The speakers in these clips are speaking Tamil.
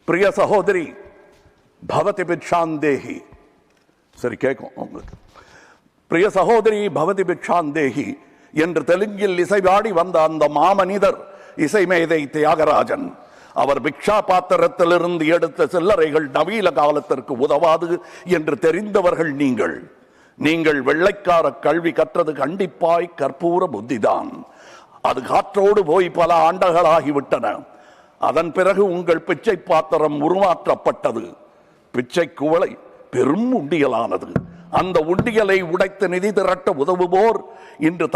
பிரிய சகோதரி பவதி பிக்ஷாந்தேகி. சரி கேட்கும் உங்களுக்கு. பிரிய சகோதரி பவதி பிக்ஷாந்தேகி என்று தெலுங்கில் இசைவாடி வந்த அந்த மாமனிதர் இசைமேதை தியாகராஜன். அவர் பிக்ஷா பாத்திரத்திலிருந்து எடுத்த சில்லறைகள் நவீன காலத்திற்கு உதவாது என்று தெரிந்தவர்கள் நீங்கள். நீங்கள் வெள்ளைக்கார கல்வி கற்றது கண்டிப்பாய் கற்பூர புத்திதான். அது காற்றோடு போய் பல ஆண்டுகளாகிவிட்டன. அதன் பிறகு உங்கள் பிச்சை பாத்திரம் உருமாற்றப்பட்டது. பிச்சை குவளை பெரும் உண்டியலானது. அந்த உண்டியலை உடைத்து நிதி திரட்ட உதவுவோர் இன்று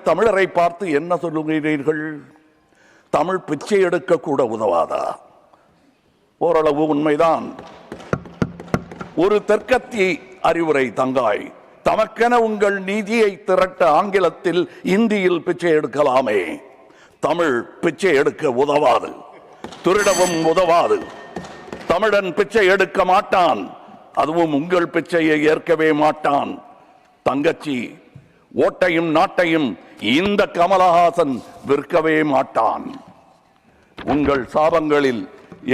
தமிழரை பார்த்து என்ன சொல்லுகிறீர்கள்? தமிழ் பிச்சை எடுக்க கூட உதவாதா? ஓரளவு உண்மைதான். ஒரு தெற்கத்தி அறிவுரை தங்காய். தமக்கென உங்கள் நிதியை திரட்ட ஆங்கிலத்தில் இந்தியில் பிச்சை எடுக்கலாமே. தமிழ் பிச்சை எடுக்க உதவாது, திருடவும் உதவாது. தமிழன் பிச்சை எடுக்க மாட்டான், அதுவும் உங்கள் பிச்சையை ஏற்கவே மாட்டான். தங்கச்சி, ஓட்டையும் நாட்டையும் இந்த கமலஹாசன் விற்கவே மாட்டான். உங்கள் சாபங்களில்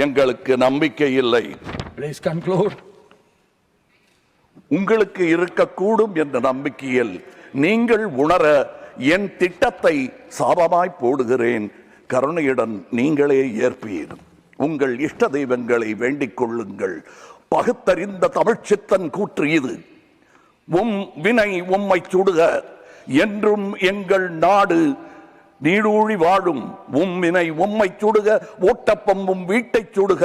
எங்களுக்கு நம்பிக்கை இல்லை. Please conclude. உங்களுக்கு இருக்கக்கூடும் என்ற நம்பிக்கையில் நீங்கள் உணர என் திட்டத்தை சாபமாய் போடுகிறேன். கருணையுடன் நீங்களே ஏற்பீர். உங்கள் இஷ்ட தெய்வங்களை வேண்டிக் கொள்ளுங்கள். பகுத்தறிந்த தமிழ்ச்சித்தன் கூற்று இது. வினை உம்மை சுடுக, என்றும் எங்கள் நாடு நீடூழி வாழும். வினை உம்மை சுடுக, ஓட்டப்பம்பும் வீட்டை சுடுக.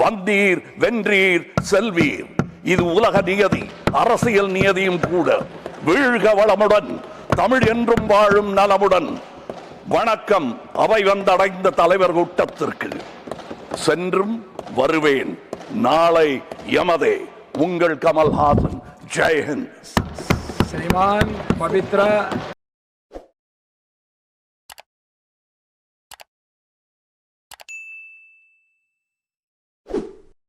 வந்தீர் வென்றீர் செல்வீர். இது உலக நியதி, அரசியல் நியதியும் கூட. வீழ்க வளமுடன், தமிழ் என்றும் வாழும் நலமுடன். வணக்கம் அவை வந்தடைந்த தலைவர் கூட்டத்திற்கு. சென்றும் வருவேன். நாளை யமதே. உங்கள் கமல்ஹாசன். ஜெய் ஹிந்த். श्रीमान पवित्र